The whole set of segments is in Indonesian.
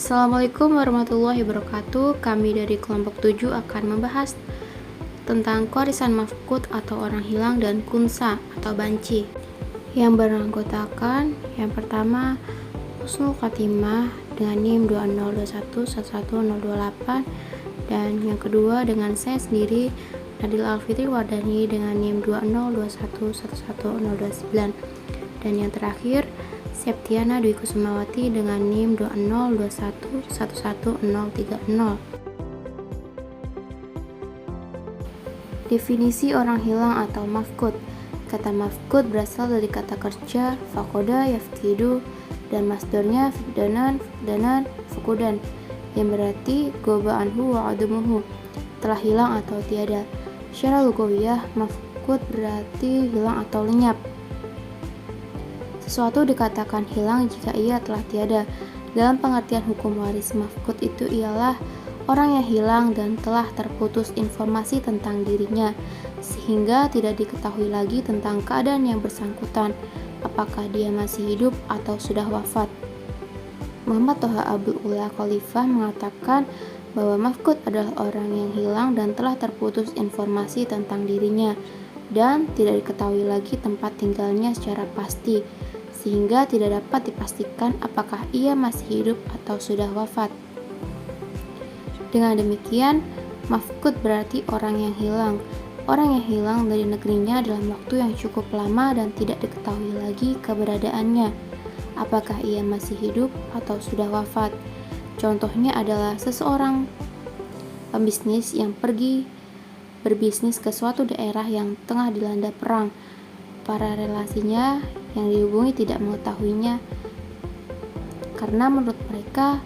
Assalamualaikum warahmatullahi wabarakatuh. Kami dari kelompok 7 akan membahas tentang warisan mafqud atau orang hilang dan kunsa atau banci yang beranggotakan yang pertama Husnul Khotimah dengan NIM 202111028 dan yang kedua dengan saya sendiri Nadil Alfitri Wardani dengan NIM 202111029 dan yang terakhir Septiana Dwi Kusumawati dengan NIM 202111030. Definisi orang hilang atau mafqud. Kata mafqud berasal dari kata kerja faqada yafqidu dan masdarnya faqdanan fuqudan yang berarti goba anhu wa adumuhu, telah hilang atau tiada. Secara lugawiyah mafqud berarti hilang atau lenyap. Sesuatu dikatakan hilang jika ia telah tiada. Dalam pengertian hukum waris, mafqud itu ialah orang yang hilang dan telah terputus informasi tentang dirinya, sehingga tidak diketahui lagi tentang keadaan yang bersangkutan, apakah dia masih hidup atau sudah wafat. Muhammad Toha Abdul Ula Khalifah mengatakan bahwa mafqud adalah orang yang hilang dan telah terputus informasi tentang dirinya, dan tidak diketahui lagi tempat tinggalnya secara pasti, sehingga tidak dapat dipastikan apakah ia masih hidup atau sudah wafat. Dengan demikian, mafqud berarti orang yang hilang. Orang yang hilang dari negerinya dalam waktu yang cukup lama dan tidak diketahui lagi keberadaannya, apakah ia masih hidup atau sudah wafat. Contohnya adalah seseorang pembisnis yang pergi berbisnis ke suatu daerah yang tengah dilanda perang. Para relasinya yang dihubungi tidak mengetahuinya karena menurut mereka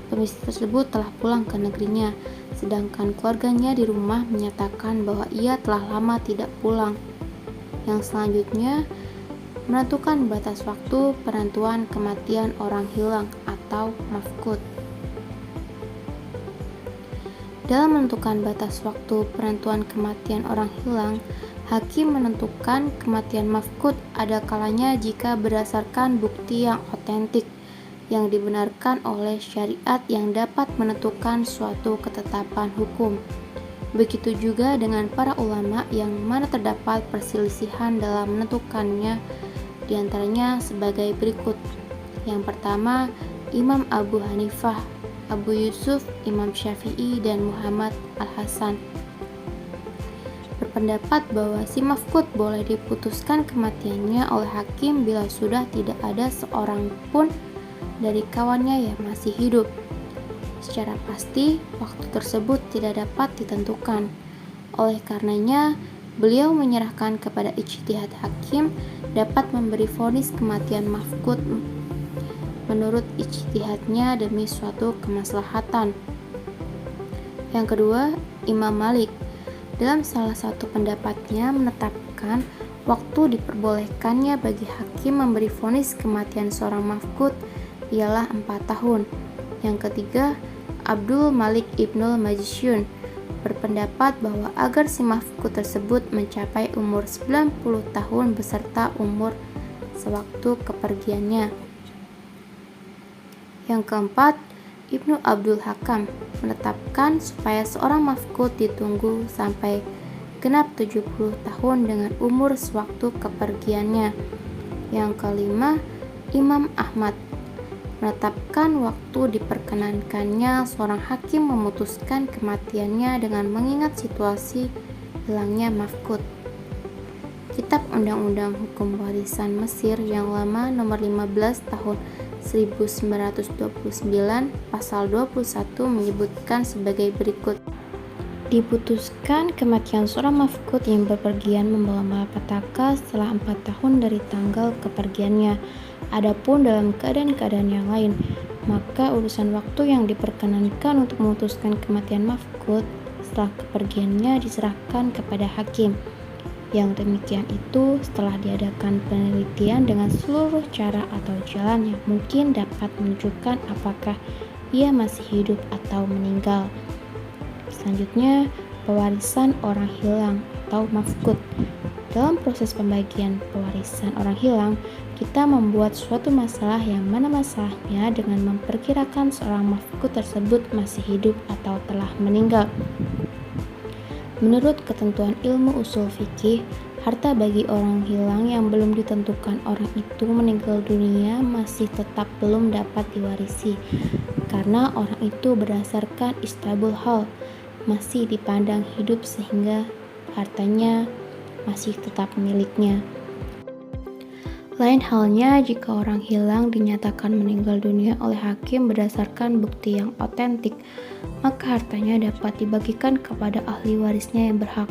pembisnis tersebut telah pulang ke negerinya, sedangkan keluarganya di rumah menyatakan bahwa ia telah lama tidak pulang. Yang selanjutnya, menentukan batas waktu penentuan kematian orang hilang atau mafqud. Dalam menentukan batas waktu penentuan kematian orang hilang, hakim menentukan kematian mafqud ada kalanya jika berdasarkan bukti yang otentik yang dibenarkan oleh syariat yang dapat menentukan suatu ketetapan hukum. Begitu juga dengan para ulama yang mana terdapat perselisihan dalam menentukannya, diantaranya sebagai berikut. Yang pertama, Imam Abu Hanifah, Abu Yusuf, Imam Syafi'i, dan Muhammad Al-Hasan berpendapat bahwa si mafqud boleh diputuskan kematiannya oleh hakim bila sudah tidak ada seorang pun dari kawannya yang masih hidup. Secara pasti, waktu tersebut tidak dapat ditentukan. Oleh karenanya, beliau menyerahkan kepada ijtihad hakim dapat memberi vonis kematian mafqud menurut ijtihadnya demi suatu kemaslahatan. Yang kedua, Imam Malik dalam salah satu pendapatnya menetapkan waktu diperbolehkannya bagi hakim memberi vonis kematian seorang mafqud ialah 4 tahun. Yang ketiga, Abdul Malik Ibnul Majishun berpendapat bahwa agar si mafqud tersebut mencapai umur 90 tahun beserta umur sewaktu kepergiannya. Yang keempat, Ibnu Abdul Hakam menetapkan supaya seorang mafqud ditunggu sampai genap 70 tahun dengan umur sewaktu kepergiannya. Yang kelima, Imam Ahmad menetapkan waktu diperkenankannya seorang hakim memutuskan kematiannya dengan mengingat situasi hilangnya mafqud. Kitab Undang-Undang Hukum Warisan Mesir yang lama nomor 15 tahun 1929 pasal 21 menyebutkan sebagai berikut. Diputuskan kematian seorang mafqud yang berpergian membawa malapetaka setelah 4 tahun dari tanggal kepergiannya. Adapun dalam keadaan-keadaan yang lain, maka urusan waktu yang diperkenankan untuk memutuskan kematian mafqud setelah kepergiannya diserahkan kepada hakim. Yang demikian itu setelah diadakan penelitian dengan seluruh cara atau jalan yang mungkin dapat menunjukkan apakah ia masih hidup atau meninggal. Selanjutnya, pewarisan orang hilang atau mafqud. Dalam proses pembagian pewarisan orang hilang, Kita membuat suatu masalah yang mana masalahnya dengan memperkirakan seorang mafkud tersebut masih hidup atau telah meninggal. Menurut ketentuan ilmu usul fikih, harta bagi orang hilang yang belum ditentukan orang itu meninggal dunia masih tetap belum dapat diwarisi, karena orang itu berdasarkan istabul hal masih dipandang hidup sehingga hartanya masih tetap miliknya. Lain halnya jika orang hilang dinyatakan meninggal dunia oleh hakim berdasarkan bukti yang otentik, maka hartanya dapat dibagikan kepada ahli warisnya yang berhak.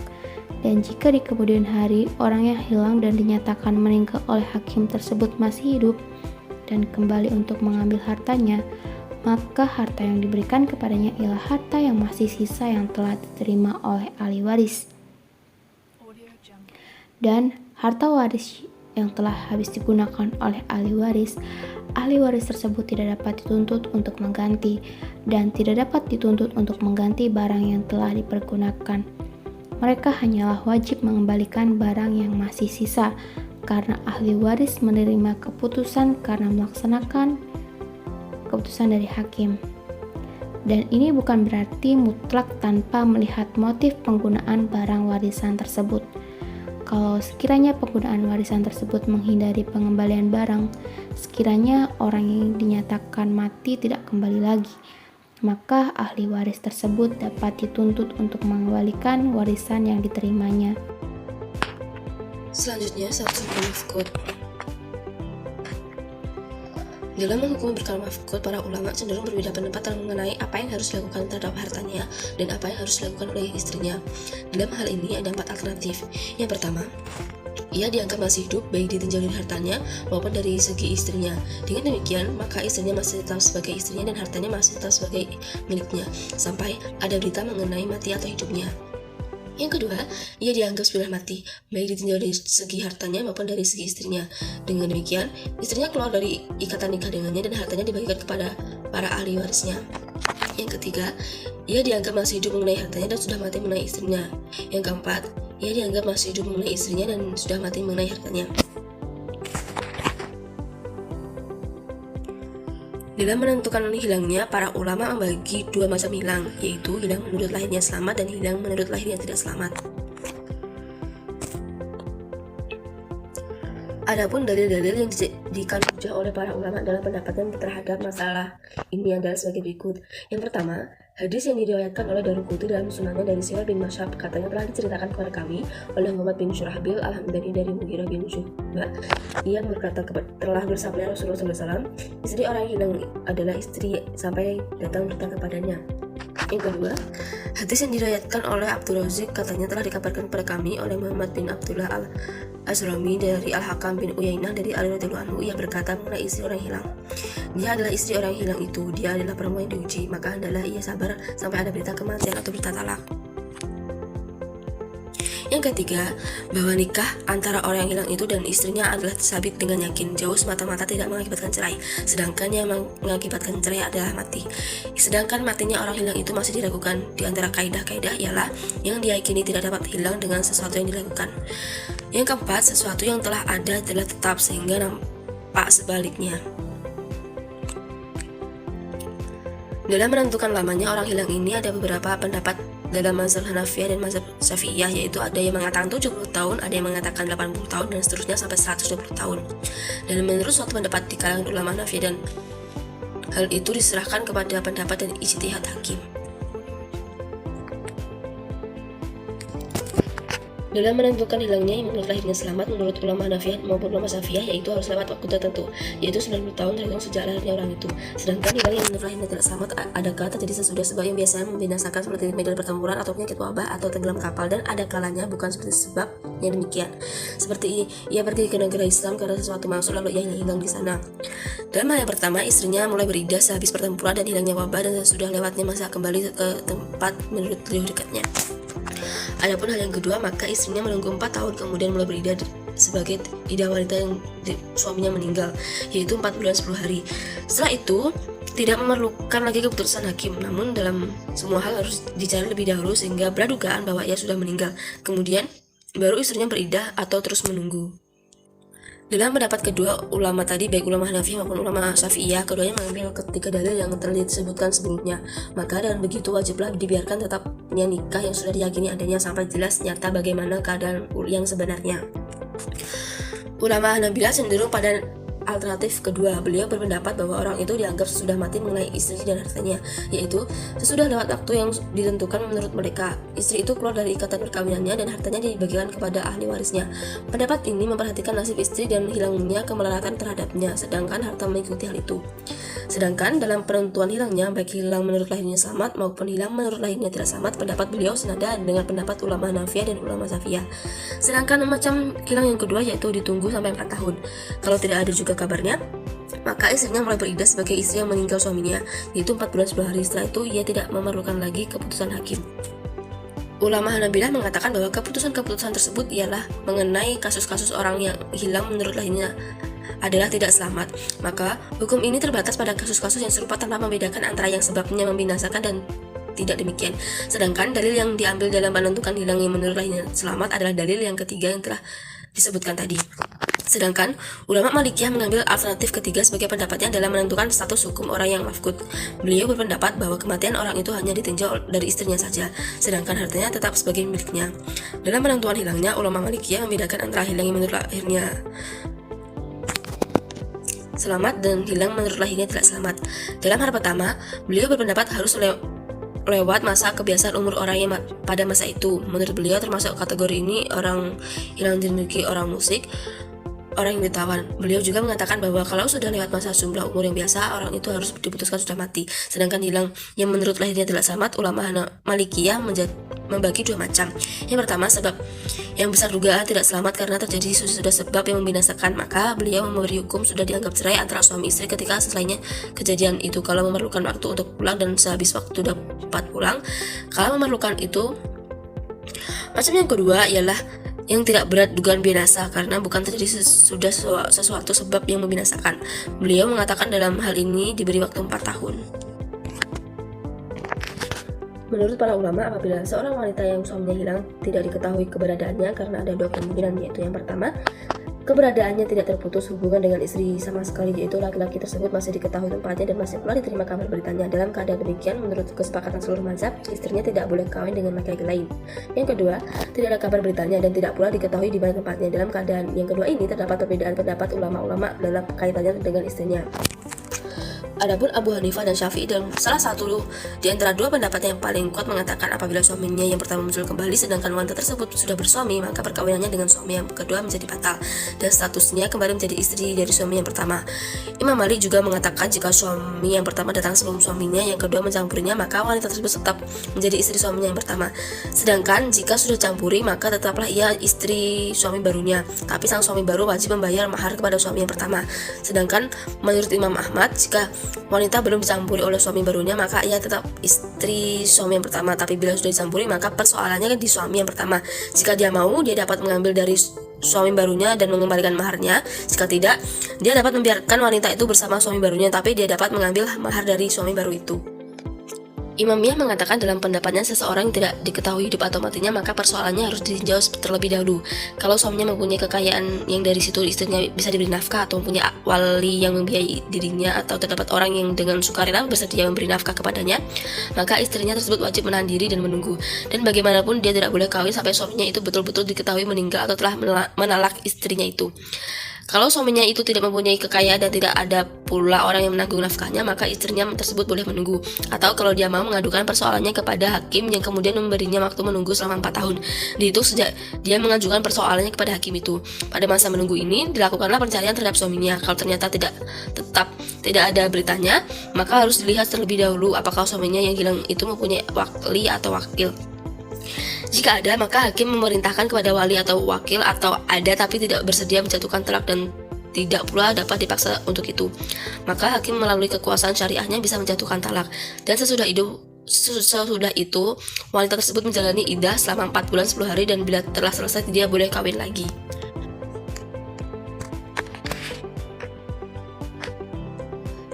Dan jika di kemudian hari orang yang hilang dan dinyatakan meninggal oleh hakim tersebut masih hidup dan kembali untuk mengambil hartanya, maka harta yang diberikan kepadanya ialah harta yang masih sisa yang telah diterima oleh ahli waris. Dan harta waris yang telah habis digunakan oleh ahli waris tersebut tidak dapat dituntut untuk mengganti dan tidak dapat dituntut untuk mengganti barang yang telah dipergunakan. Mereka hanyalah wajib mengembalikan barang yang masih sisa karena ahli waris menerima keputusan karena melaksanakan keputusan dari hakim. Dan ini bukan berarti mutlak tanpa melihat motif penggunaan barang warisan tersebut. Kalau sekiranya penggunaan warisan tersebut menghindari pengembalian barang, sekiranya orang yang dinyatakan mati tidak kembali lagi, maka ahli waris tersebut dapat dituntut untuk mengembalikan warisan yang diterimanya. Selanjutnya, status hukum mafkud. Dalam menghukum perkara mafkud, para ulama cenderung berbeda pendapat dalam mengenai apa yang harus dilakukan terhadap hartanya dan apa yang harus dilakukan oleh istrinya. Dalam hal ini ada 4 alternatif. Yang pertama, ia dianggap masih hidup baik ditinjau dari hartanya maupun dari segi istrinya. Dengan demikian, maka istrinya masih tetap sebagai istrinya dan hartanya masih tetap sebagai miliknya sampai ada berita mengenai mati atau hidupnya. Yang kedua, ia dianggap sudah mati, baik ditinjau dari segi hartanya maupun dari segi istrinya. Dengan demikian, istrinya keluar dari ikatan nikah dengannya dan hartanya dibagikan kepada para ahli warisnya. Yang ketiga, ia dianggap masih hidup mengenai hartanya dan sudah mati mengenai istrinya. Yang keempat, ia dianggap masih hidup mengenai istrinya dan sudah mati mengenai hartanya. Dalam menentukan hilangnya, para ulama membagi 2 macam hilang, yaitu hilang menurut lahirnya selamat dan hilang menurut lahirnya tidak selamat. Adapun dalil-dalil yang dijadikan hujah oleh para ulama dalam pendapatnya terhadap masalah ini adalah sebagai berikut. Yang pertama, hadis yang diriwayatkan oleh Daruqutni dalam sunannya dari Siwar bin Mashab, katanya telah diceritakan kepada kami oleh Muhammad bin Syurahbil al-Hamdani dari Mughirah bin Syu'bah. Ia berkata, telah bersabda Rasulullah SAW, istri orang hilang adalah istri sampai datang berita kepadanya. Yang kedua, hadis yang diriwayatkan oleh Abdul Razik, katanya telah dikabarkan kepada kami oleh Muhammad bin Abdullah al-Azrami dari Al-Hakam bin Uyainah dari Ali radhiyallahu anhu. Ia berkata mengenai istri orang hilang, dia adalah istri orang hilang itu, dia adalah perempuan yang diuji, maka hendaklah ia sabar sampai ada berita kematian atau berita talak. Yang ketiga, bahwa nikah antara orang yang hilang itu dan istrinya adalah sabit dengan yakin, jauh semata-mata tidak mengakibatkan cerai, sedangkan yang mengakibatkan cerai adalah mati. Sedangkan matinya orang hilang itu masih diragukan. Di antara kaidah-kaidah ialah yang diyakini tidak dapat hilang dengan sesuatu yang dilakukan. Yang keempat, sesuatu yang telah ada adalah tetap sehingga nampak sebaliknya. Dalam menentukan lamanya orang hilang ini ada beberapa pendapat dalam mazhab Hanafiyah dan mazhab Syafi'iyah, yaitu ada yang mengatakan 70 tahun, ada yang mengatakan 80 tahun, dan seterusnya sampai 120 tahun. Dan menurut suatu pendapat di kalangan ulama Hanafiyah, dan hal itu diserahkan kepada pendapat dan ijtihad hakim. Dalam menentukan hilangnya yang menurut lahirnya selamat, menurut ulama Hanafiyah maupun ulama Syafi'iyah, yaitu harus lewat waktu tertentu, yaitu 90 tahun terhitung sejak lahirnya orang itu. Sedangkan hilang yang menurut lahirnya tidak selamat adakah terjadi sesudah sebab yang biasanya membinasakan seperti medan pertempuran atau penyakit wabah atau tenggelam kapal, dan ada kalanya bukan seperti sebab yang demikian. Seperti ia pergi ke negara Islam karena sesuatu maksud lalu ia hilang di sana. Dalam hal yang pertama, istrinya mulai beridah sehabis pertempuran dan hilangnya wabah, dan sesudah lewatnya masa kembali ke tempat menurut beliau dekatnya. Adapun hal yang kedua, maka istrinya menunggu 4 tahun kemudian mulai beridah sebagai idah wanita yang suaminya meninggal, yaitu 4 bulan 10 hari. Setelah itu tidak memerlukan lagi keputusan hakim, namun dalam semua hal harus dicari lebih dahulu sehingga berdugaan bahwa ia sudah meninggal. Kemudian baru istrinya beridah atau terus menunggu. Dalam pendapat kedua ulama tadi, baik ulama Hanafi maupun ulama Syafi'iyah, keduanya mengambil ketiga dalil yang telah disebutkan sebelumnya. Maka dengan begitu wajiblah dibiarkan tetapnya nikah yang sudah diyakini adanya sampai jelas nyata bagaimana keadaan yang sebenarnya. Ulama Hanabilah cenderung pada alternatif kedua. Beliau berpendapat bahwa orang itu dianggap sesudah mati mengenai istri dan hartanya, yaitu sesudah lewat waktu yang ditentukan menurut mereka. Istri itu keluar dari ikatan perkawinannya dan hartanya dibagikan kepada ahli warisnya. Pendapat ini memperhatikan nasib istri dan hilangnya kemelaratan terhadapnya, sedangkan harta mengikuti hal itu. Sedangkan dalam penentuan hilangnya, baik hilang menurut lahirnya selamat maupun hilang menurut lahirnya tidak selamat, pendapat beliau senada dengan pendapat ulama Hanafiyah dan ulama Syafi'iyah. Sedangkan macam hilang yang kedua yaitu ditunggu sampai 4 tahun. Kalau tidak ada juga kabarnya, maka istrinya mulai beriddah sebagai istri yang meninggal suaminya, yaitu 4 bulan 10 hari. Setelah itu ia tidak memerlukan lagi keputusan hakim. Ulama Hanabilah mengatakan bahwa keputusan-keputusan tersebut ialah mengenai kasus-kasus orang yang hilang menurut lahirnya adalah tidak selamat. Maka hukum ini terbatas pada kasus-kasus yang serupa tanpa membedakan antara yang sebabnya membinasakan dan tidak demikian. Sedangkan dalil yang diambil dalam menentukan hilang yang menurut lahirnya selamat adalah dalil yang ketiga yang telah disebutkan tadi. Sedangkan ulama Malikiyah mengambil alternatif ketiga sebagai pendapatnya dalam menentukan status hukum orang yang mafqud. Beliau berpendapat bahwa kematian orang itu hanya ditinjau dari istrinya saja, sedangkan hartanya tetap sebagai miliknya. Dalam penentuan hilangnya, ulama Malikiyah membedakan antara hilang yang menurut lahirnya selamat dan hilang menurut lahirnya tidak selamat. Dalam hal pertama, beliau berpendapat harus lewat masa kebiasaan umur orang yang pada masa itu. Menurut beliau termasuk kategori ini orang hilang dimiliki orang musik, orang yang ditawan. Beliau juga mengatakan bahwa kalau sudah lewat masa jumlah umur yang biasa, orang itu harus diputuskan sudah mati. Sedangkan hilang yang menurut lahirnya tidak selamat, ulama Malikiyah membagi dua macam. Yang pertama, sebab yang besar dugaan tidak selamat karena terjadi sudah sebab yang membinasakan, maka beliau memberi hukum sudah dianggap cerai antara suami istri ketika selesainya kejadian itu. Kalau memerlukan waktu untuk pulang dan sehabis waktu dapat pulang, kalau memerlukan itu. Macam yang kedua ialah yang tidak berat dugaan binasa karena bukan terjadi sudah sesuatu sebab yang membinasakan. Beliau mengatakan dalam hal ini diberi waktu 4 tahun. Menurut para ulama, apabila seorang wanita yang suaminya hilang tidak diketahui keberadaannya karena ada dua kemungkinan, yaitu yang pertama, keberadaannya tidak terputus hubungan dengan istri sama sekali, yaitu laki-laki tersebut masih diketahui tempatnya dan masih pula diterima kabar beritanya. Dalam keadaan demikian, menurut kesepakatan seluruh mazhab, istrinya tidak boleh kawin dengan laki-laki lain. Yang kedua, tidak ada kabar beritanya dan tidak pula diketahui di mana tempatnya. Dalam keadaan yang kedua ini terdapat perbedaan pendapat ulama-ulama dalam kaitannya dengan istrinya. Adapun Abu Hanifah dan Syafi'i dan salah satu di antara dua pendapat yang paling kuat mengatakan apabila suaminya yang pertama muncul kembali sedangkan wanita tersebut sudah bersuami, maka perkawinannya dengan suami yang kedua menjadi batal dan statusnya kembali menjadi istri dari suami yang pertama. Imam Malik juga mengatakan jika suami yang pertama datang sebelum suaminya yang kedua mencampurinya, maka wanita tersebut tetap menjadi istri suaminya yang pertama. Sedangkan jika sudah campuri, maka tetaplah ia istri suami barunya, tapi sang suami baru wajib membayar mahar kepada suami yang pertama. Sedangkan menurut Imam Ahmad, jika wanita belum dicampuri oleh suami barunya, maka ia tetap istri suami yang pertama. Tapi bila sudah dicampuri, maka persoalannya kan di suami yang pertama. Jika dia mau, dia dapat mengambil dari suami barunya dan mengembalikan maharnya. Jika tidak, dia dapat membiarkan wanita itu bersama suami barunya, tapi dia dapat mengambil mahar dari suami baru itu. Imamiyah mengatakan dalam pendapatnya seseorang tidak diketahui hidup atau matinya, maka persoalannya harus ditinjau terlebih dahulu. Kalau suaminya mempunyai kekayaan yang dari situ istrinya bisa diberi nafkah atau mempunyai wali yang membiayai dirinya atau terdapat orang yang dengan sukarela bersedia memberi nafkah kepadanya, maka istrinya tersebut wajib menahan diri dan menunggu. Dan bagaimanapun dia tidak boleh kawin sampai suaminya itu betul-betul diketahui meninggal atau telah menalak istrinya itu. Kalau suaminya itu tidak mempunyai kekayaan dan tidak ada pula orang yang menanggung nafkahnya, maka istrinya tersebut boleh menunggu. Atau kalau dia mau mengadukan persoalannya kepada hakim yang kemudian memberinya waktu menunggu selama 4 tahun. Dihitung sejak dia mengajukan persoalannya kepada hakim itu. Pada masa menunggu ini, dilakukanlah pencarian terhadap suaminya. Kalau ternyata tetap tidak ada beritanya, maka harus dilihat terlebih dahulu apakah suaminya yang hilang itu mempunyai wali atau wakil. Jika ada, maka hakim memerintahkan kepada wali atau wakil, atau ada tapi tidak bersedia menjatuhkan talak dan tidak pula dapat dipaksa untuk itu, maka hakim melalui kekuasaan syariahnya bisa menjatuhkan talak. Dan sesudah itu wanita tersebut menjalani iddah selama 4 bulan 10 hari dan bila telah selesai dia boleh kawin lagi.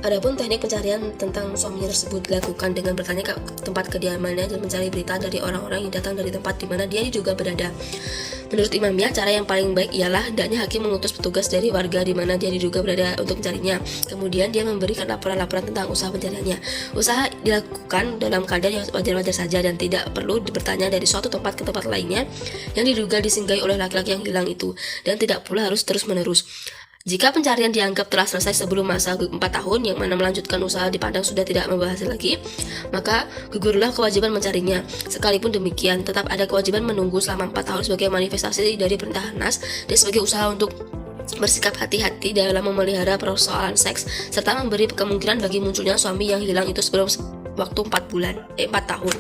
Adapun teknik pencarian tentang suaminya tersebut dilakukan dengan bertanya ke tempat kediamannya dan mencari berita dari orang-orang yang datang dari tempat di mana dia diduga berada. Menurut imamnya, cara yang paling baik ialah hendaknya hakim mengutus petugas dari warga di mana dia diduga berada untuk mencarinya. Kemudian dia memberikan laporan-laporan tentang usaha pencariannya. Usaha dilakukan dalam keadaan yang wajar-wajar saja dan tidak perlu bertanya dari suatu tempat ke tempat lainnya yang diduga disinggahi oleh laki-laki yang hilang itu, dan tidak pula harus terus-menerus. Jika pencarian dianggap telah selesai sebelum masa 4 tahun yang mana melanjutkan usaha dipandang sudah tidak membawa hasil lagi, maka gugurlah kewajiban mencarinya. Sekalipun demikian, tetap ada kewajiban menunggu selama 4 tahun sebagai manifestasi dari perintah Nas dan sebagai usaha untuk bersikap hati-hati dalam memelihara persoalan seks serta memberi kemungkinan bagi munculnya suami yang hilang itu sebelum waktu 4 tahun.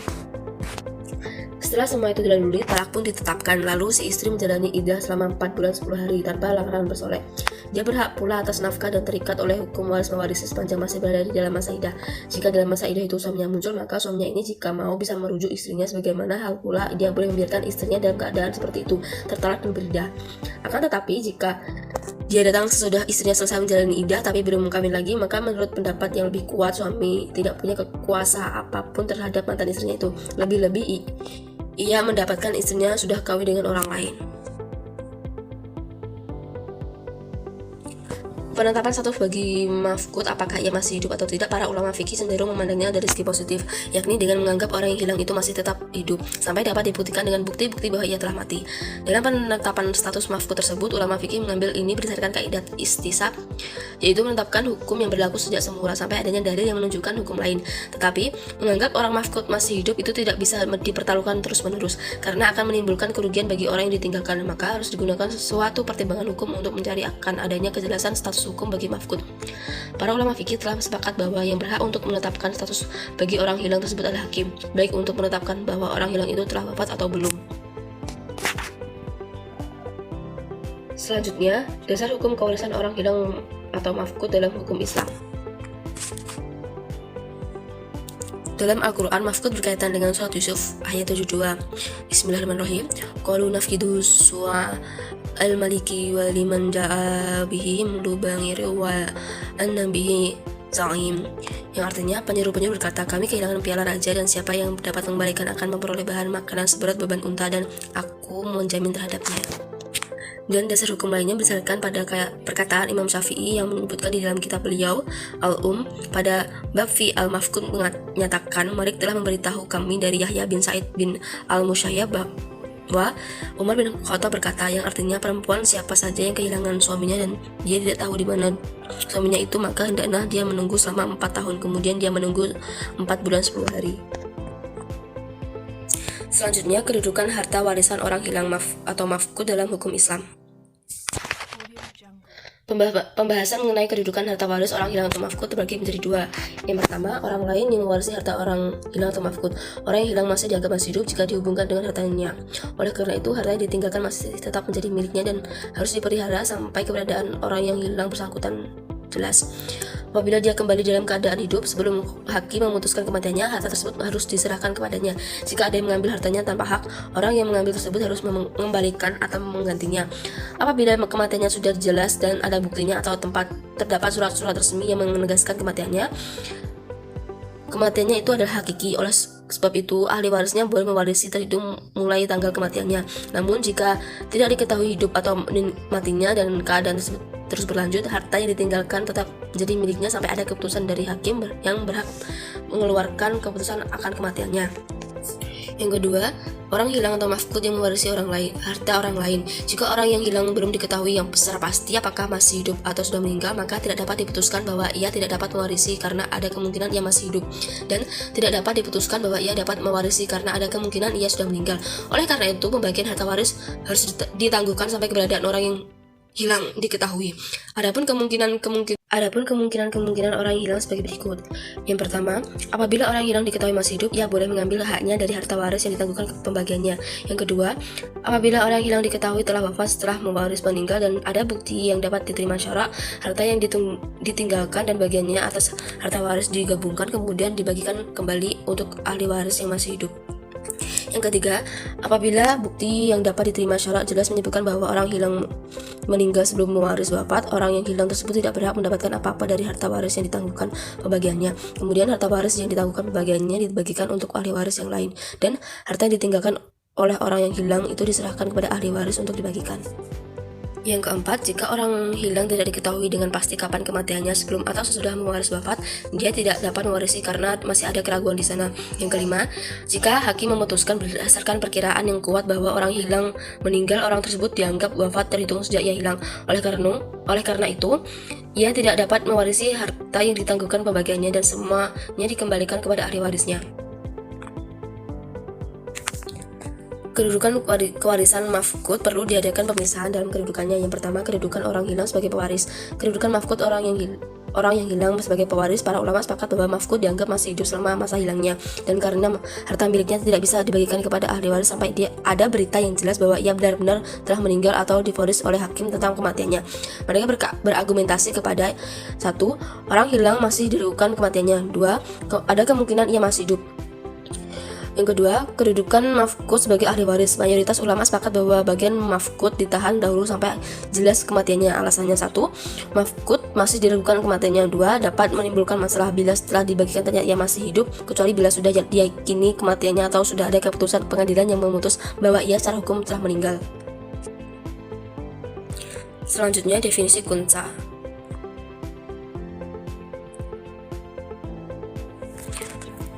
Setelah semua itu dilalui, talak pun ditetapkan. Lalu si istri menjalani iddah selama 4 bulan 10 hari tanpa halangan bersolek. Dia berhak pula atas nafkah dan terikat oleh hukum waris mewarisi sepanjang masih berada di dalam masa iddah. Jika dalam masa iddah itu suaminya muncul, maka suaminya ini jika mau bisa merujuk istrinya, sebagaimana hal pula dia boleh membiarkan istrinya dalam keadaan seperti itu, tertalak dan beriddah. Akan tetapi jika dia datang sesudah istrinya selesai menjalani iddah tapi belum kawin lagi, maka menurut pendapat yang lebih kuat, suami tidak punya kekuasaan apapun terhadap mantan istrinya itu. Lebih-lebih ia mendapatkan istrinya sudah kawin dengan orang lain. Penetapan status bagi mafqud, apakah ia masih hidup atau tidak, para ulama fikih cenderung memandangnya dari segi positif, yakni dengan menganggap orang yang hilang itu masih tetap hidup sampai dapat dibuktikan dengan bukti-bukti bahwa ia telah mati. Dalam penetapan status mafqud tersebut, ulama fikih mengambil ini berdasarkan kaidah istisab, yaitu menetapkan hukum yang berlaku sejak semula sampai adanya dalil yang menunjukkan hukum lain. Tetapi menganggap orang mafqud masih hidup itu tidak bisa dipertaruhkan terus-menerus karena akan menimbulkan kerugian bagi orang yang ditinggalkan, maka harus digunakan sesuatu pertimbangan hukum untuk mencari akan adanya kejelasan status hukum bagi mafqud. Para ulama fikih telah sepakat bahwa yang berhak untuk menetapkan status bagi orang hilang tersebut adalah hakim, baik untuk menetapkan bahwa orang hilang itu telah wafat atau belum. Selanjutnya, dasar hukum kewarisan orang hilang atau mafqud dalam hukum Islam. Dalam Al-Quran, mafqud berkaitan dengan surat Yusuf ayat 72. Bismillahirrahmanirrahim. Qalu nafqidu su'a al-maliki wa liman ja'a bihi mudubangir wa anna bihi za'im, yang artinya penyeru-penyeru berkata, kami kehilangan piala raja dan siapa yang dapat mengembalikan akan memperoleh bahan makanan seberat beban unta dan aku menjamin terhadapnya. Dan dasar hukum lainnya berdasarkan pada perkataan Imam Syafi'i yang menyebutkan di dalam kitab beliau pada bab fi al-mafqud menyatakan, Malik telah memberitahu kami dari Yahya bin Sa'id bin al-Musayyab bahwa Umar bin Khattab berkata, yang artinya perempuan siapa saja yang kehilangan suaminya dan dia tidak tahu di mana suaminya itu, maka hendaklah dia menunggu selama 4 tahun, kemudian dia menunggu 4 bulan 10 hari. Selanjutnya, kedudukan harta warisan orang hilang atau mafqud dalam hukum Islam. Pembahasan mengenai kedudukan harta waris orang hilang atau mafqud terbagi menjadi 2. Yang pertama, orang lain yang mewarisi harta orang hilang atau mafqud. Orang yang hilang masih dianggap masih hidup jika dihubungkan dengan hartanya. Oleh karena itu, harta yang ditinggalkan masih tetap menjadi miliknya dan harus dipelihara sampai keberadaan orang yang hilang bersangkutan jelas. Apabila dia kembali dalam keadaan hidup sebelum hakim memutuskan kematiannya, harta tersebut harus diserahkan kepadanya. Jika ada yang mengambil hartanya tanpa hak, orang yang mengambil tersebut harus mengembalikan atau menggantinya. Apabila kematiannya sudah jelas dan ada buktinya atau terdapat surat-surat resmi yang menegaskan kematiannya itu adalah hakiki. Oleh sebab itu, ahli warisnya boleh mewarisi terhitung mulai tanggal kematiannya. Namun jika tidak diketahui hidup atau matinya dan keadaan tersebut terus berlanjut, harta yang ditinggalkan tetap menjadi miliknya sampai ada keputusan dari hakim yang berhak mengeluarkan keputusan akan kematiannya. Yang kedua, orang hilang atau mafqud yang mewarisi harta orang lain. Jika orang yang hilang belum diketahui yang secara pasti apakah masih hidup atau sudah meninggal, maka tidak dapat diputuskan bahwa ia tidak dapat mewarisi karena ada kemungkinan ia masih hidup, dan tidak dapat diputuskan bahwa ia dapat mewarisi karena ada kemungkinan ia sudah meninggal. Oleh karena itu, pembagian harta waris harus ditangguhkan sampai keberadaan orang yang hilang diketahui. Adapun kemungkinan orang hilang sebagai berikut. Yang pertama, apabila orang hilang diketahui masih hidup, ia boleh mengambil haknya dari harta waris yang ditangguhkan pembagiannya. Yang kedua, apabila orang hilang diketahui telah wafat setelah mewaris meninggal dan ada bukti yang dapat diterima syarak, harta yang ditinggalkan dan bagiannya atas harta waris digabungkan kemudian dibagikan kembali untuk ahli waris yang masih hidup. Yang ketiga, apabila bukti yang dapat diterima syarat jelas menyebutkan bahwa orang hilang meninggal sebelum pewaris wafat, orang yang hilang tersebut tidak berhak mendapatkan apa-apa dari harta waris yang ditangguhkan pembagiannya. Kemudian harta waris yang ditangguhkan pembagiannya dibagikan untuk ahli waris yang lain, dan harta yang ditinggalkan oleh orang yang hilang itu diserahkan kepada ahli waris untuk dibagikan. Yang keempat, jika orang hilang tidak diketahui dengan pasti kapan kematiannya sebelum atau sesudah mewaris wafat, dia tidak dapat mewarisi karena masih ada keraguan di sana. Yang kelima, jika hakim memutuskan berdasarkan perkiraan yang kuat bahwa orang hilang meninggal, orang tersebut dianggap wafat terhitung sejak ia hilang. Oleh karena itu, ia tidak dapat mewarisi harta yang ditangguhkan pembagiannya dan semuanya dikembalikan kepada ahli warisnya. Kedudukan kewarisan mafqud perlu diadakan pemisahan dalam kedudukannya. Yang pertama, kedudukan orang hilang sebagai pewaris. Kedudukan mafqud orang yang hilang sebagai pewaris, para ulama sepakat bahwa mafqud dianggap masih hidup selama masa hilangnya, dan karena harta miliknya tidak bisa dibagikan kepada ahli waris sampai ada berita yang jelas bahwa ia benar-benar telah meninggal atau divonis oleh hakim tentang kematiannya. Mereka berargumentasi kepada: 1. Orang hilang masih diragukan kematiannya. 2. Ada kemungkinan ia masih hidup. Yang kedua, kedudukan mafqud sebagai ahli waris. Mayoritas ulama sepakat bahwa bagian mafqud ditahan dahulu sampai jelas kematiannya. Alasannya: 1. Mafqud masih diragukan kematiannya. 2. Dapat menimbulkan masalah bila setelah dibagikan ternyata ia masih hidup, kecuali bila sudah diyakini kematiannya atau sudah ada keputusan pengadilan yang memutus bahwa ia secara hukum telah meninggal. Selanjutnya, definisi kunsa.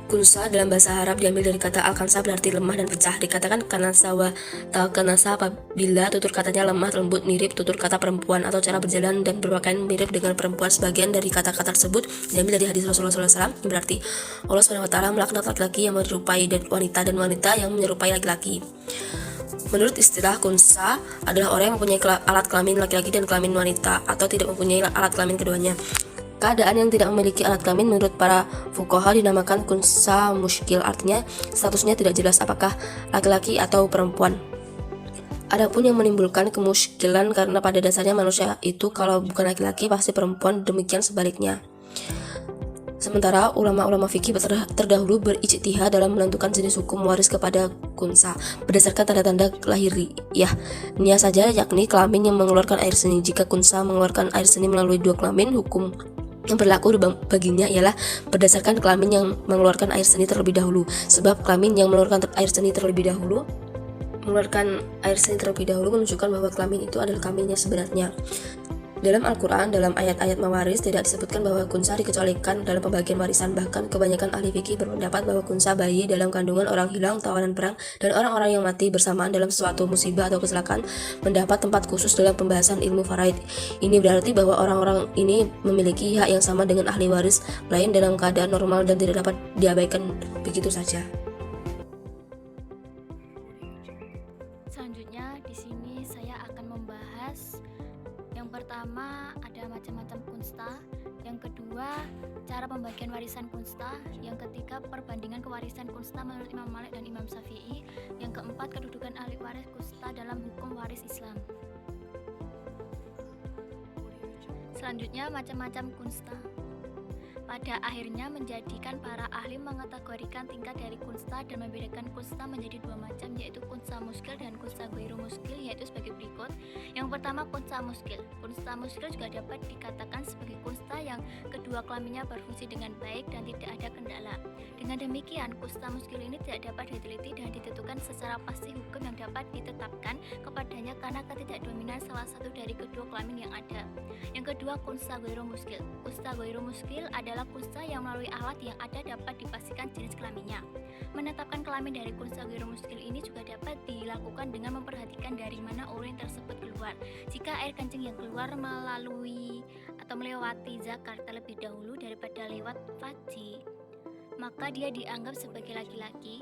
Kunsa dalam bahasa Arab diambil dari kata al-kansa, berarti lemah dan pecah. Dikatakan kanasa wa talkanasa apabila tutur katanya lemah, lembut, mirip tutur kata perempuan, atau cara berjalan dan berpakaian mirip dengan perempuan. Sebagian dari kata-kata tersebut diambil dari hadis Rasulullah SAW yang berarti Allah SWT melaknat laki-laki yang menyerupai wanita dan wanita yang menyerupai laki-laki. Menurut istilah, kunsa adalah orang yang mempunyai alat kelamin laki-laki dan kelamin wanita, atau tidak mempunyai alat kelamin keduanya. Keadaan yang tidak memiliki alat kelamin menurut para fuqaha dinamakan kunsa muskil, artinya statusnya tidak jelas apakah laki-laki atau perempuan. Adapun yang menimbulkan kemuskilan karena pada dasarnya manusia itu kalau bukan laki-laki pasti perempuan, demikian sebaliknya. Sementara ulama-ulama fikih terdahulu berijtihad dalam menentukan jenis hukum waris kepada kunsa berdasarkan tanda-tanda lahiriahnya saja, yakni kelamin yang mengeluarkan air seni. Jika kunsa mengeluarkan air seni melalui dua kelamin, hukum yang berlaku baginya ialah berdasarkan kelamin yang mengeluarkan air seni terlebih dahulu, sebab kelamin yang mengeluarkan air seni terlebih dahulu menunjukkan bahwa kelamin itu adalah kelaminnya sebenarnya. Dalam Al-Quran, dalam ayat-ayat mawaris tidak disebutkan bahwa kunsa dikecualikan dalam pembagian warisan. Bahkan kebanyakan ahli fikih berpendapat bahwa kunsa bayi dalam kandungan, orang hilang, tawanan perang, dan orang-orang yang mati bersamaan dalam suatu musibah atau kecelakaan mendapat tempat khusus dalam pembahasan ilmu faraid. Ini berarti bahwa orang-orang ini memiliki hak yang sama dengan ahli waris lain dalam keadaan normal dan tidak dapat diabaikan begitu saja. Selanjutnya di sini saya akan membahas yang pertama ada macam-macam kunsta, yang kedua cara pembagian warisan kunsta, yang ketiga perbandingan kewarisan kunsta menurut Imam Malik dan Imam Syafi'i, yang keempat kedudukan ahli waris kunsta dalam hukum waris Islam. Selanjutnya macam-macam kunsta. Pada akhirnya menjadikan para ahli mengategorikan tingkat dari kunsta dan membedakan kunsta menjadi dua macam, yaitu kunsta muskil dan kunsta ghairu muskil, yaitu sebagai berikut. Yang pertama, kunsta muskil. Kunsta muskil juga dapat dikatakan sebagai kunsta yang kedua kelaminnya berfungsi dengan baik dan tidak ada kendala. Dengan demikian, kunsta muskil ini tidak dapat diteliti dan ditentukan secara pasti hukum yang dapat ditetapkan kepadanya karena ketidakdominan salah satu dari kedua kelamin yang ada. Yang kedua, kunsta ghairu muskil. Kunsta ghairu muskil adalah kunsta yang melalui alat yang ada dapat dipastikan jenis kelaminnya. Menetapkan kelamin dari kunsta ghairu muskil ini juga dapat dilakukan dengan memperhatikan dari mana urin tersebut keluar. Jika air kencing yang keluar melalui atau melewati zakar terlebih dahulu daripada lewat faji, maka dia dianggap sebagai laki-laki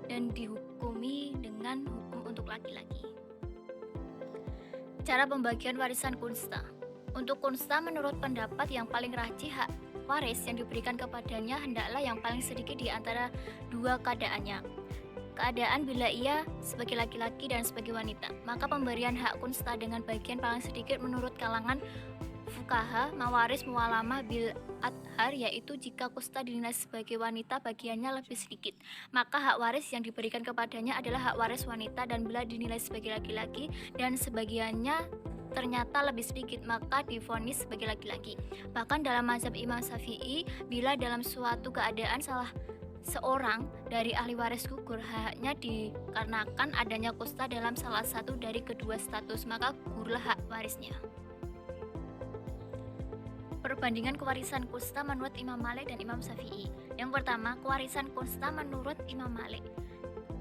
dan dihukumi dengan hukum untuk laki-laki. Cara pembagian warisan kunsta. Untuk kunsta, menurut pendapat yang paling rajih, hak waris yang diberikan kepadanya hendaklah yang paling sedikit di antara dua keadaannya. Keadaan bila ia sebagai laki-laki dan sebagai wanita, maka pemberian hak kunsta dengan bagian paling sedikit menurut kalangan fuqaha mawaris muwalamah bil adha azhar, yaitu jika kusta dinilai sebagai wanita bagiannya lebih sedikit, maka hak waris yang diberikan kepadanya adalah hak waris wanita, dan bila dinilai sebagai laki-laki dan sebagiannya ternyata lebih sedikit, maka divonis sebagai laki-laki. Bahkan dalam mazhab Imam Syafi'i, bila dalam suatu keadaan salah seorang dari ahli waris gugur haknya dikarenakan adanya kusta dalam salah satu dari kedua status, maka gugurlah hak warisnya. Perbandingan kewarisan kusta menurut Imam Malik dan Imam Syafi'i. Yang pertama, kewarisan kusta menurut Imam Malik.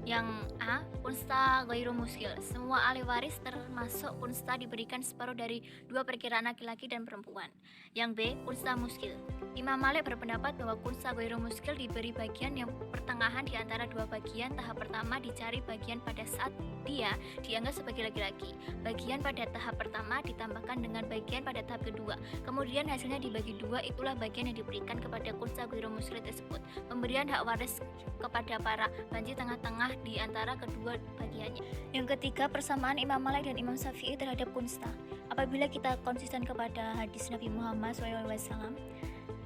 Yang A, kunsta ghairu muskil. Semua ahli waris termasuk kunsta diberikan separuh dari 2/3 laki-laki dan perempuan. Yang B, kunsta muskil. Imam Malik berpendapat bahwa kunsta ghairu muskil diberi bagian yang pertengahan di antara dua bagian. Tahap pertama dicari bagian pada saat dia dianggap sebagai laki-laki. Bagian pada tahap pertama ditambahkan dengan bagian pada tahap kedua. Kemudian hasilnya dibagi dua, itulah bagian yang diberikan kepada kunsta ghairu muskil tersebut. Pemberian hak waris kepada para banci tengah-tengah di antara kedua bagiannya. Yang ketiga, persamaan Imam Malik dan Imam Syafi'i terhadap kunsta. Apabila kita konsisten kepada hadis Nabi Muhammad SAW,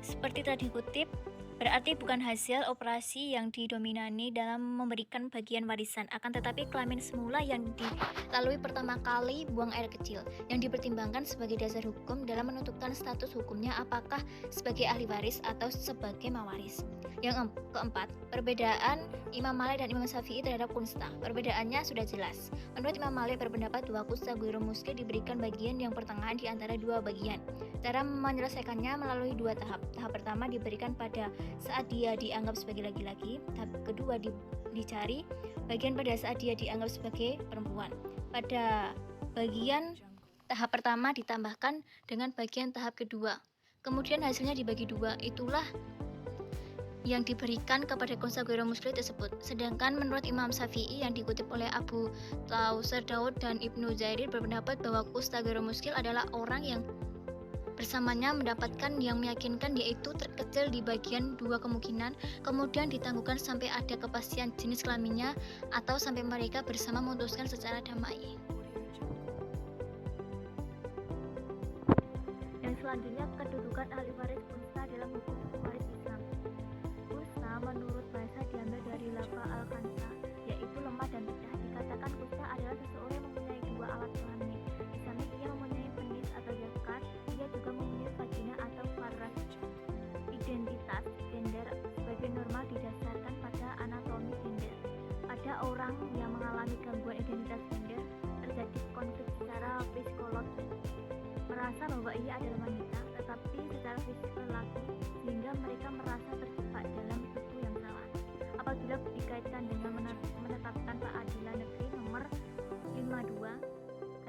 seperti tadi dikutip, berarti bukan hasil operasi yang didominani dalam memberikan bagian warisan, akan tetapi kelamin semula yang dilalui pertama kali buang air kecil, yang dipertimbangkan sebagai dasar hukum dalam menentukan status hukumnya apakah sebagai ahli waris atau sebagai mawaris. Yang keempat, perbedaan Imam Malik dan Imam Syafi'i terhadap kunsta. Perbedaannya sudah jelas. Menurut Imam Malik berpendapat bahwa kunsta ghairu muskil diberikan bagian yang pertengahan di antara dua bagian. Cara menyelesaikannya melalui dua tahap. Tahap pertama diberikan pada saat dia dianggap sebagai laki-laki. Tahap kedua dicari bagian pada saat dia dianggap sebagai perempuan. Pada bagian tahap pertama ditambahkan dengan bagian tahap kedua. Kemudian hasilnya dibagi dua. Itulah yang diberikan kepada kunsta ghairu muskil tersebut. Sedangkan menurut Imam Syafi'i yang dikutip oleh Abu Tawser Daud dan Ibnu Jairir berpendapat bahwa kunsta ghairu muskil adalah orang yang bersamanya mendapatkan yang meyakinkan, yaitu terkecil di bagian dua kemungkinan, kemudian ditangguhkan sampai ada kepastian jenis kelaminnya atau sampai mereka bersama memutuskan secara damai. Yang selanjutnya, kedudukan ahli waris kunsta dalam hukum waris Islam. Kunsta menurut bahasa diambil dari lafaz al-khansa, yaitu lemah dan bedah. Dikatakan kunsta adalah seseorang yang mempunyai dua alat kelamin. Di samping ia mempunyai penis atau zakar, ia juga mempunyai vagina atau faraj. Identitas gender sebagai normal didasarkan pada anatomi gender. Pada orang yang mengalami gangguan identitas gender, terjadi konflik secara psikologi. Merasa bahwa ia adalah wanita, tetapi secara fisik lelaki, sehingga mereka merasa terjebak dalam tubuh yang salah. Apabila dikaitkan dengan menetapkan Peradilan Negeri Nomor 52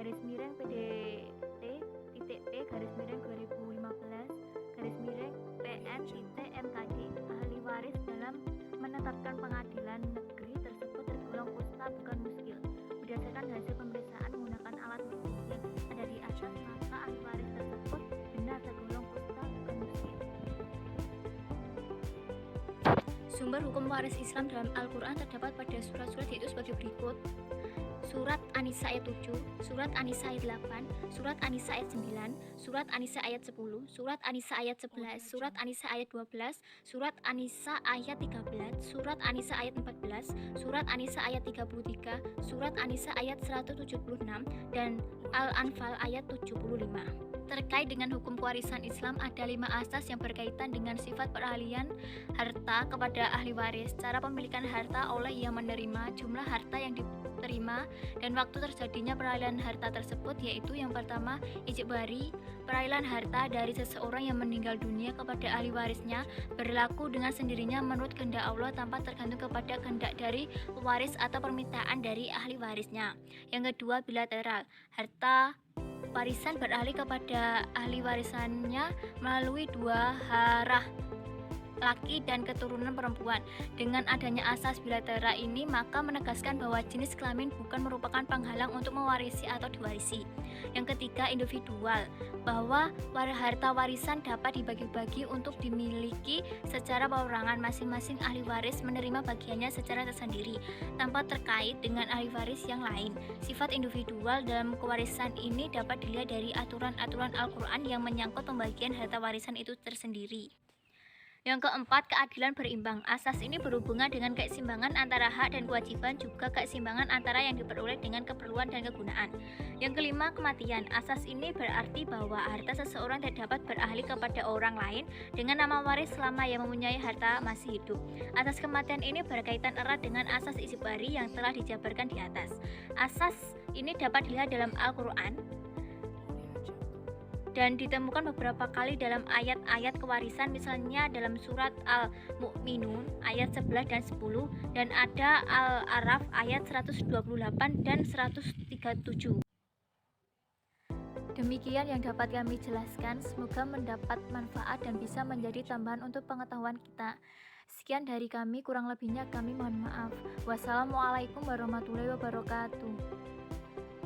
PDT-P/2015/PN-MKD, ahli waris dalam menetapkan pengadilan negeri tersebut tergolong kunsta bukan muskil. Berdasarkan hasil pemeriksaan menggunakan alat medis yang ada di atas, maka ahli waris tersebut benar tergolong kunsta bukan muskil. Sumber hukum waris Islam dalam Al-Quran terdapat pada surat-surat yaitu sebagai berikut. Surat An-Nisa ayat 7, Surat An-Nisa ayat 8, Surat An-Nisa ayat 9, Surat An-Nisa ayat 10, Surat An-Nisa ayat 11, Surat An-Nisa ayat 12, Surat An-Nisa ayat 13, Surat An-Nisa ayat 14, Surat An-Nisa ayat 33, Surat An-Nisa ayat 176, dan Al-Anfal ayat 75. Terkait dengan hukum kewarisan Islam, ada 5 asas yang berkaitan dengan sifat peralihan harta kepada ahli waris, cara pemilikan harta oleh yang menerima, jumlah harta yang diterima, dan waktu terjadinya peralihan harta tersebut, yaitu yang pertama, ijbari, peralihan harta dari seseorang yang meninggal dunia kepada ahli warisnya berlaku dengan sendirinya menurut kehendak Allah tanpa tergantung kepada kehendak dari pewaris atau permintaan dari ahli warisnya. Yang kedua, bilateral, harta warisan beralih kepada ahli warisannya melalui dua arah, laki dan keturunan perempuan. Dengan adanya asas bilateral ini, maka menegaskan bahwa jenis kelamin bukan merupakan penghalang untuk mewarisi atau diwarisi. Yang ketiga, individual, bahwa harta warisan dapat dibagi-bagi untuk dimiliki secara perorangan. Masing-masing ahli waris menerima bagiannya secara tersendiri tanpa terkait dengan ahli waris yang lain. Sifat individual dalam kewarisan ini dapat dilihat dari aturan-aturan Al-Quran yang menyangkut pembagian harta warisan itu tersendiri. Yang keempat, keadilan berimbang. Asas ini berhubungan dengan keseimbangan antara hak dan kewajiban, juga keseimbangan antara yang diperoleh dengan keperluan dan kegunaan. Yang kelima, kematian. Asas ini berarti bahwa harta seseorang tidak dapat beralih kepada orang lain dengan nama waris selama yang mempunyai harta masih hidup. Asas kematian ini berkaitan erat dengan asas ijibari yang telah dijabarkan di atas. Asas ini dapat dilihat dalam Al-Quran dan ditemukan beberapa kali dalam ayat-ayat kewarisan, misalnya dalam surat Al-Mu'minun ayat 11 dan 10, dan ada Al-Araf ayat 128 dan 137. Demikian yang dapat kami jelaskan, semoga mendapat manfaat dan bisa menjadi tambahan untuk pengetahuan kita. Sekian dari kami, kurang lebihnya kami mohon maaf. Wassalamualaikum warahmatullahi wabarakatuh.